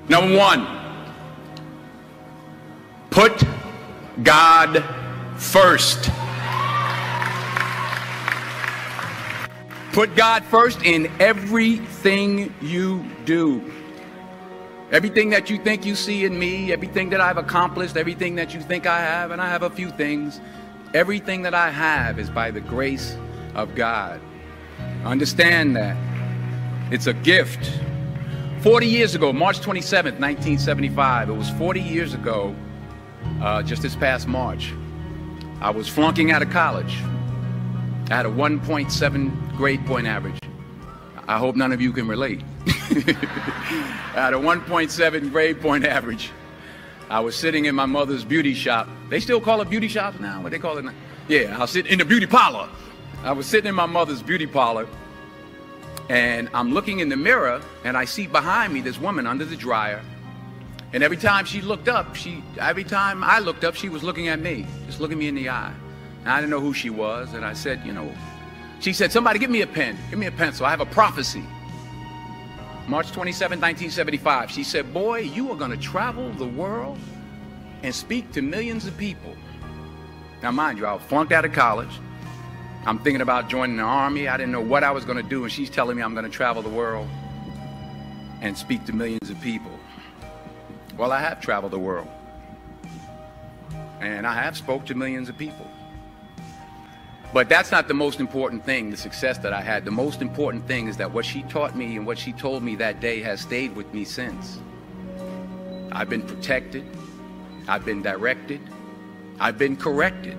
Number one, put God first. Put God first in everything you do. Everything that you think you see in me, everything that I've accomplished, everything that you think I have, and I have a few things, everything that I have is by the grace of God. Understand that. It's a gift. 40 years ago, March 27th, 1975, it was 40 years ago, just this past March, I was flunking out of college. I had a 1.7 grade point average. I hope none of you can relate. I had a 1.7 grade point average. I was sitting in my mother's beauty shop. They still call it beauty shops now? What they call it now? Yeah, I was sitting in the beauty parlor. I was sitting in my mother's beauty parlor, and I'm looking in the mirror, and I see behind me this woman under the dryer. And every time she looked up, every time I looked up, she was looking at me, just looking me in the eye. And I didn't know who she was, and I said, you know, she said, somebody give me a pen, give me a pencil, I have a prophecy. March 27, 1975, she said, boy, you are going to travel the world and speak to millions of people. Now, mind you, I was flunked out of college. I'm thinking about joining the army. I didn't know what I was going to do, and she's telling me I'm going to travel the world and speak to millions of people. Well, I have traveled the world, and I have spoke to millions of people. But that's not the most important thing, the success that I had. The most important thing is that what she taught me and what she told me that day has stayed with me since. I've been protected. I've been directed. I've been corrected.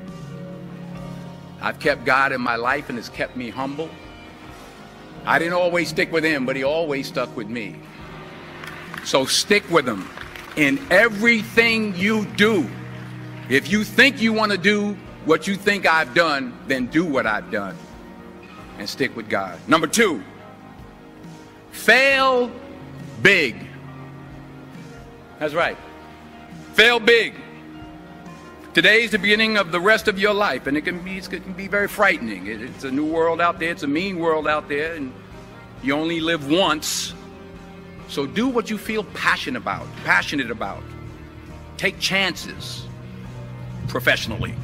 I've kept God in my life, and it's kept me humble. I didn't always stick with him, but he always stuck with me. So stick with him in everything you do. If you think you want to do what you think I've done, then do what I've done and stick with God. Number two, fail big. That's right. Fail big. Today is the beginning of the rest of your life, and it can be very frightening. It's a new world out there. It's a mean world out there, and you only live once. So do what you feel passionate about. Take chances professionally.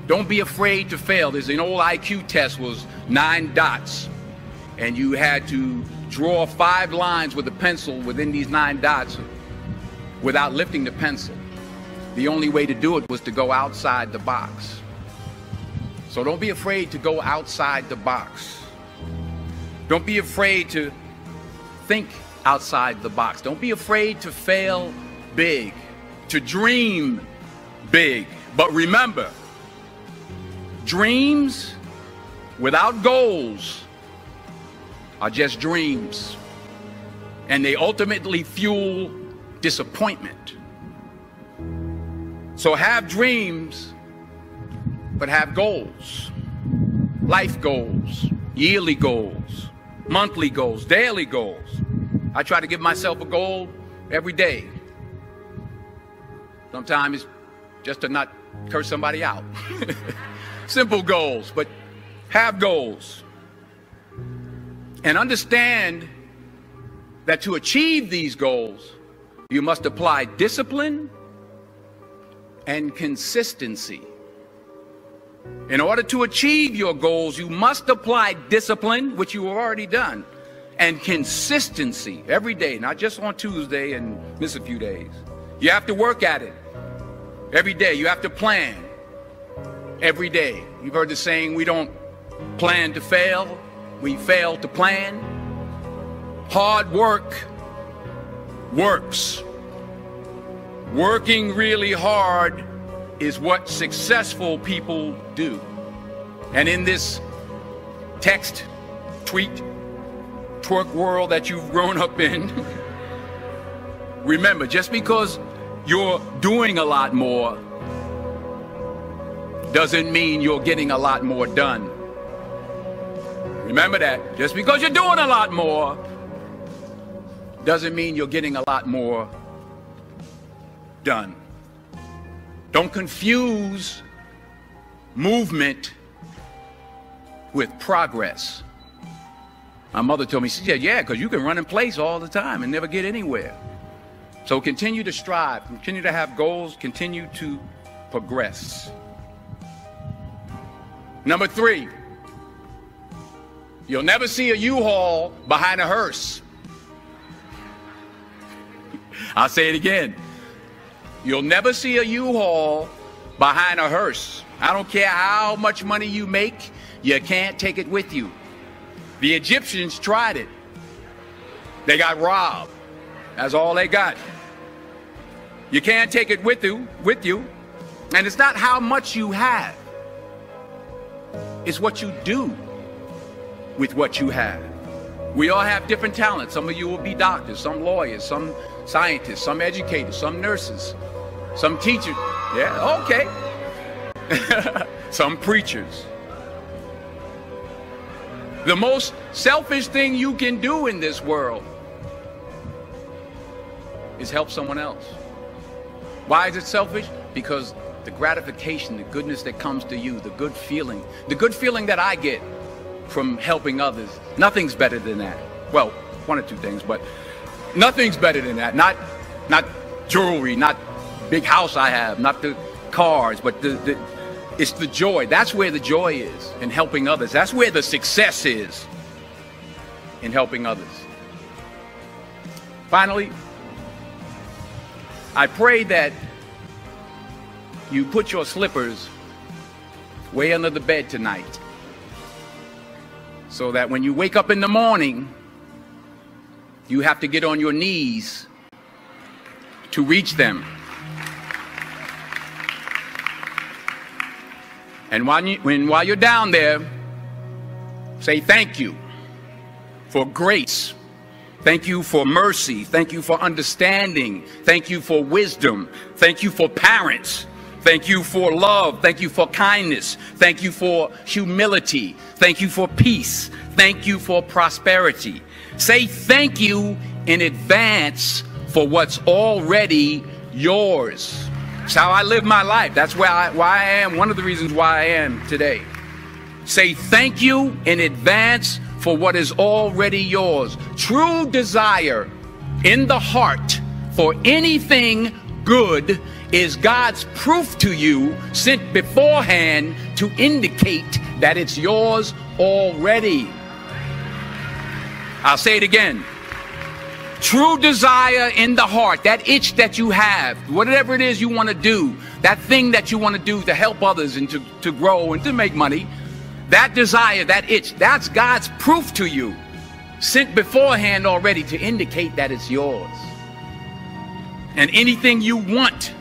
Don't be afraid to fail. There's an old IQ test, was 9 dots, and you had to draw 5 lines with a pencil within these 9 dots without lifting the pencil. The only way to do it was to go outside the box. So don't be afraid to go outside the box. Don't be afraid to think outside the box. Don't be afraid to fail big, to dream big. But remember, dreams without goals are just dreams, and they ultimately fuel disappointment. So have dreams, but have goals. Life goals, yearly goals, monthly goals, daily goals. I try to give myself a goal every day. Sometimes it's just to not curse somebody out. Simple goals, but have goals. And understand that to achieve these goals, you must apply discipline and consistency. In order to achieve your goals, you must apply discipline, which you have already done, and consistency every day, not just on Tuesday and miss a few days. You have to work at it every day. You have to plan every day. You've heard the saying, we don't plan to fail, we fail to plan. Hard work works. Working really hard is what successful people do. And in this text, tweet, twerk world that you've grown up in, remember, just because you're doing a lot more doesn't mean you're getting a lot more done. Remember that. Just because you're doing a lot more doesn't mean you're getting a lot more done. Don't confuse movement with progress. My mother told me, she said, yeah, because you can run in place all the time and never get anywhere. So continue to strive, continue to have goals, continue to progress. Number 3, you'll never see a U-Haul behind a hearse. I'll say it again. You'll never see a U-Haul behind a hearse. I don't care how much money you make, you can't take it with you. The Egyptians tried it. They got robbed. That's all they got. You can't take it with you. And it's not how much you have. It's what you do with what you have. We all have different talents. Some of you will be doctors, some lawyers, some scientists, some educators, some nurses, some teachers. Yeah, okay. Some preachers. The most selfish thing you can do in this world is help someone else. Why is it selfish? Because the gratification, the goodness that comes to you, the good feeling that I get from helping others, nothing's better than that. Well, one or two things, but nothing's better than that. Not jewelry, not big house I have, not the cars, but it's the joy. That's where the joy is, in helping others. That's where the success is, in helping others. Finally, I pray that you put your slippers way under the bed tonight, so that when you wake up in the morning, you have to get on your knees to reach them. And while you're down there, say thank you for grace. Thank you for mercy. Thank you for understanding. Thank you for wisdom. Thank you for parents. Thank you for love. Thank you for kindness. Thank you for humility. Thank you for peace. Thank you for prosperity. Say thank you in advance for what's already yours. That's how I live my life. That's why I am, one of the reasons why I am today. Say thank you in advance for what is already yours. True desire in the heart for anything good is God's proof to you, sent beforehand to indicate that it's yours already. I'll say it again. True desire in the heart, that itch that you have, whatever it is you want to do, that thing that you want to do to help others and to grow and to make money, that desire, that itch, that's God's proof to you, sent beforehand already to indicate that it's yours. And anything you want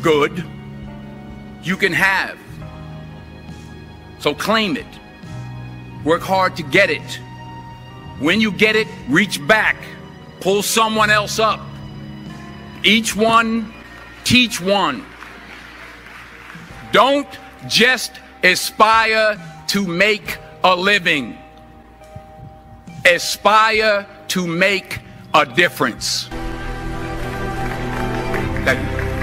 good, you can have. So claim it. Work hard to get it. When you get it, reach back. Pull someone else up. Each one, teach one. Don't just aspire to make a living. Aspire to make a difference. Thank you.